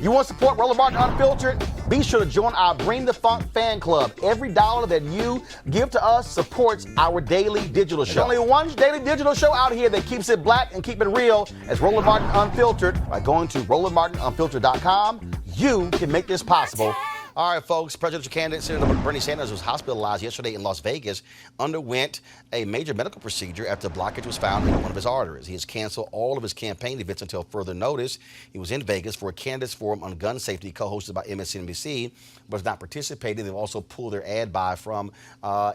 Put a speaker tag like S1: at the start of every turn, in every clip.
S1: You want to support Roland Martin Unfiltered? Be sure to join our Bring the Funk fan club. Every dollar that you give to us supports our daily digital show. There's only one daily digital show out here that keeps it black and keep it real. As Roland Martin Unfiltered. By going to RolandMartinUnfiltered.com, you can make this possible. All right, folks, presidential candidate Senator Bernie Sanders was hospitalized yesterday in Las Vegas, underwent a major medical procedure after blockage was found in one of his arteries. He has canceled all of his campaign events until further notice. He was in Vegas for a candidates forum on gun safety co-hosted by MSNBC, but is not participating. They've also pulled their ad buy from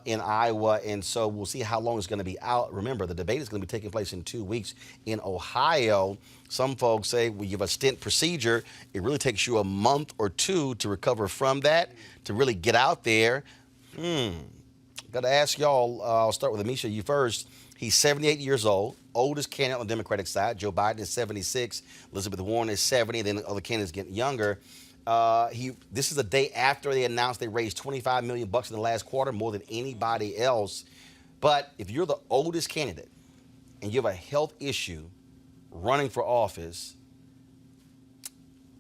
S1: in Iowa, and so we'll see how long it's going to be out. Remember, the debate is going to be taking place in 2 weeks in Ohio. Some folks say when you have a stent procedure, it really takes you a month or two to recover from that, to really get out there. Got to ask y'all, I'll start with Amisha, you first. He's 78 years old, oldest candidate on the Democratic side. Joe Biden is 76, Elizabeth Warren is 70, then the other candidates getting younger. This is a day after they announced they raised $25 million in the last quarter, more than anybody else. But if you're the oldest candidate and you have a health issue running for office,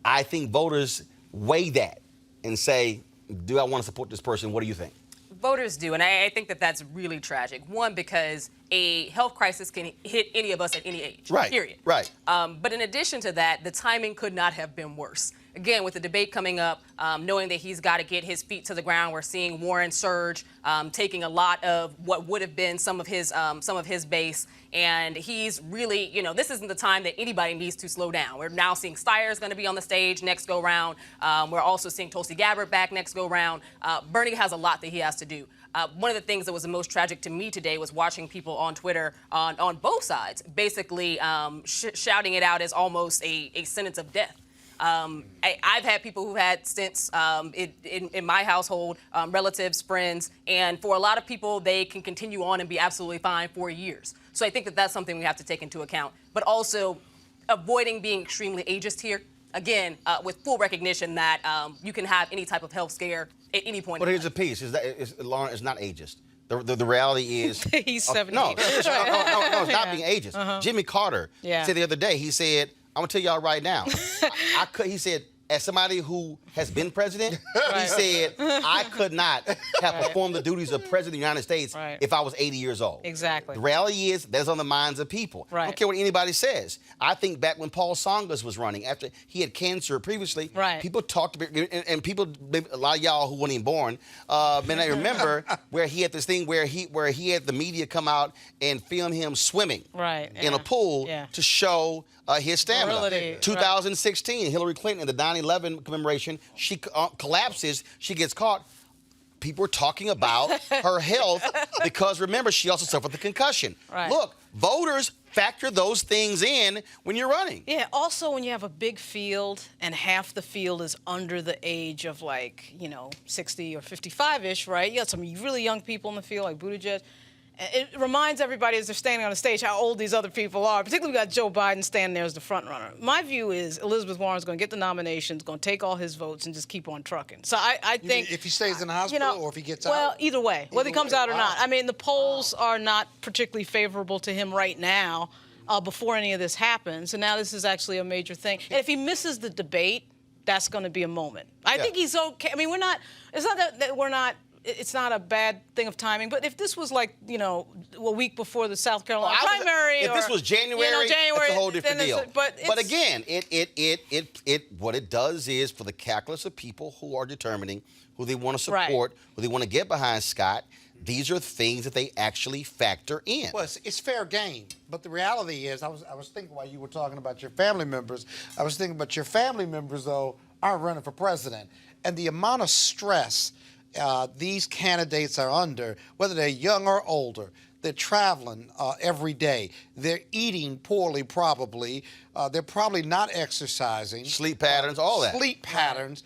S1: I think voters weigh that and say, do I want to support this person? What do you think?
S2: Voters do, and I think that that's really tragic. One, because a health crisis can hit any of us at any age,
S1: right,
S2: period.
S1: Right.
S2: But in addition to that, the timing could not have been worse. Again, with the debate coming up, knowing that he's got to get his feet to the ground, we're seeing Warren surge, taking a lot of what would have been some of his base, and he's really, this isn't the time that anybody needs to slow down. We're now seeing Steyer is going to be on the stage next go round. We're also seeing Tulsi Gabbard back next go round. Bernie has a lot that he has to do. One of the things that was the most tragic to me today was watching people on Twitter on both sides basically shouting it out as almost a sentence of death. I've had people who've had stents in my household, relatives, friends, and for a lot of people, they can continue on and be absolutely fine for years. So I think that that's something we have to take into account. But also avoiding being extremely ageist here, again, with full recognition that you can have any type of health scare at any point.
S1: But here's the piece, Lauren, it's not ageist. The reality is...
S3: He's 70.
S1: No, it's not being ageist. Jimmy Carter said the other day, he said, I'm going to tell y'all right now, he said, as somebody who has been president, he said, I could not have performed the duties of president of the United States if I was 80 years old.
S3: Exactly.
S1: The reality is, that's on the minds of people. I don't care what anybody says. I think back when Paul Tsongas was running, after he had cancer previously, people talked about, and people, a lot of y'all who weren't even born, may not remember where he had this thing where he had the media come out and film him swimming in a pool to show his stamina. 2016, Hillary Clinton at the 9/11 commemoration, she collapses, she gets caught. People are talking about her health because, remember, she also suffered the concussion. Look, voters factor those things in when you're running.
S3: Yeah, also when you have a big field and half the field is under the age of 60 or 55-ish, right? You got some really young people in the field like Buttigieg. It reminds everybody as they're standing on the stage how old these other people are. Particularly, we got Joe Biden standing there as the front runner. My view is Elizabeth Warren's going to get the nominations, going to take all his votes, and just keep on trucking. So I think
S4: if he stays in the hospital or if he gets out.
S3: Well, either way, whether he comes out or not. I mean, the polls are not particularly favorable to him right now. Before any of this happens, and now this is actually a major thing. And if he misses the debate, that's going to be a moment. I think he's okay. I mean, we're not. It's not that we're not. It's not a bad thing of timing, but if this was a week before the South Carolina primary,
S1: if this was January, that's a whole different deal. But again, what it does is for the calculus of people who are determining who they want to support, who they want to get behind Scott. These are things that they actually factor in.
S4: Well, it's fair game, but the reality is, I was thinking while you were talking about your family members, I was thinking about your family members though aren't running for president, and the amount of stress these candidates are under, whether they're young or older. They're traveling every day. They're eating poorly, probably. They're probably not exercising.
S1: Sleep patterns, all that.
S4: Sleep patterns.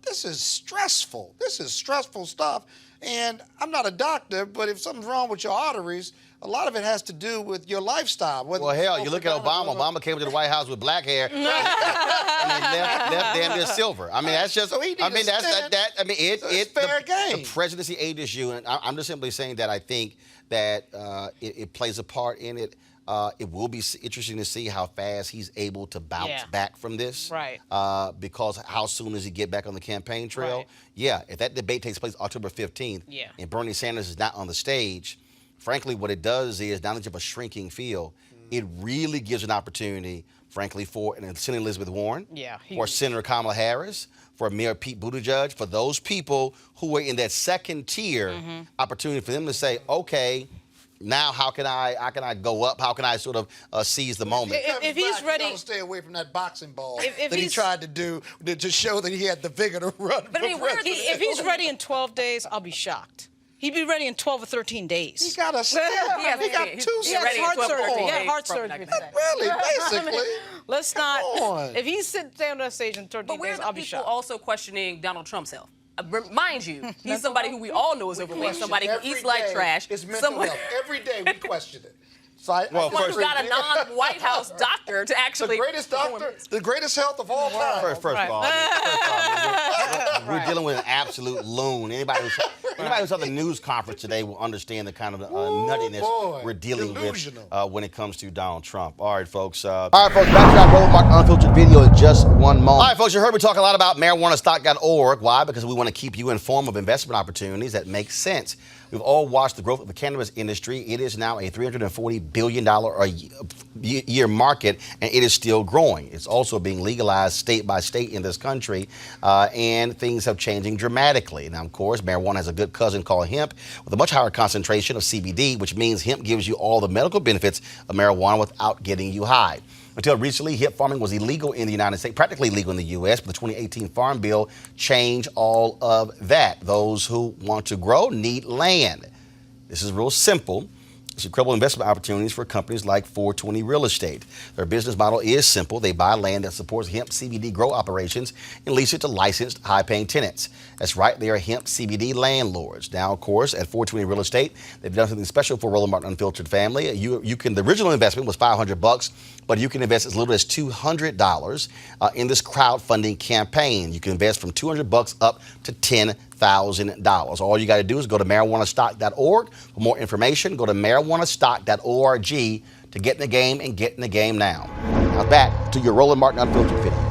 S4: This is stressful. This is stressful stuff. And I'm not a doctor, but if something's wrong with your arteries, a lot of it has to do with your lifestyle.
S1: Well, hell, you look at Obama. Obama came to the White House with black hair, and they left damn near silver. I mean, that's just. It's fair game. The presidency age issue, and I'm just simply saying that I think that it plays a part in it. It will be interesting to see how fast he's able to bounce back from this.
S3: Right.
S1: Because how soon does he get back on the campaign trail?
S3: Right.
S1: Yeah, if that debate takes place October 15th and Bernie Sanders is not on the stage, frankly, what it does is, now that you have a shrinking field, it really gives an opportunity, frankly, for Senator Elizabeth Warren, for Senator Kamala Harris, for Mayor Pete Buttigieg, for those people who are in that second tier opportunity for them to say, okay, now how can I go up? How can I sort of seize the moment?
S3: If he's ready,
S4: to stay away from that boxing ball
S3: if
S4: that he tried to do to show that he had the vigor to run.
S2: But I mean,
S3: if he's ready in 12 days, I'll be shocked. He'd be ready in 12 or 13 days.
S4: He got a step. He got two
S2: ready in
S3: heart
S2: 12 or 13
S3: surgery.
S2: days.
S3: Heart surgery.
S4: Really, basically.
S3: Let's not.
S4: Come on.
S3: If he sits down on that stage in 13
S2: But where
S3: days,
S2: are
S3: I'll
S2: the
S3: be
S2: people
S3: shocked.
S2: also questioning Donald Trump's health? Mind you, he's somebody who we all know is overweight, somebody who eats like trash.
S4: It's mental health. Every day we question it. So
S2: someone who's got a non-White House doctor to actually.
S4: The greatest doctor, the greatest health of all time.
S1: First of all, we're dealing with an absolute loon. Anybody who saw the news conference today will understand the kind of nuttiness we're dealing with when it comes to Donald Trump. All right, folks. Back to that Roland Martin Unfiltered video in just one moment. All right, folks, you heard me talk a lot about marijuanastock.org. Why? Because we want to keep you informed of investment opportunities that make sense. We've all watched the growth of the cannabis industry. It is now a $340 billion a year market, and it is still growing. It's also being legalized state by state in this country, and things have changing dramatically. Now, of course, marijuana has a good cousin called hemp with a much higher concentration of CBD, which means hemp gives you all the medical benefits of marijuana without getting you high. Until recently, hemp farming was illegal in the United States, practically legal in the U.S., but the 2018 Farm Bill changed all of that. Those who want to grow need land. This is real simple. It's incredible investment opportunities for companies like 420 Real Estate. Their business model is simple. They buy land that supports hemp CBD grow operations and lease it to licensed, high-paying tenants. That's right, they are hemp CBD landlords. Now, of course, at 420 Real Estate, they've done something special for Roland Martin Unfiltered family. The original investment was $500, but you can invest as little as $200 in this crowdfunding campaign. You can invest from $200 up to $10,000. All you got to do is go to marijuanastock.org. For more information, go to marijuanastock.org to get in the game and get in the game now. Now back to your Roland Martin Unfiltered video.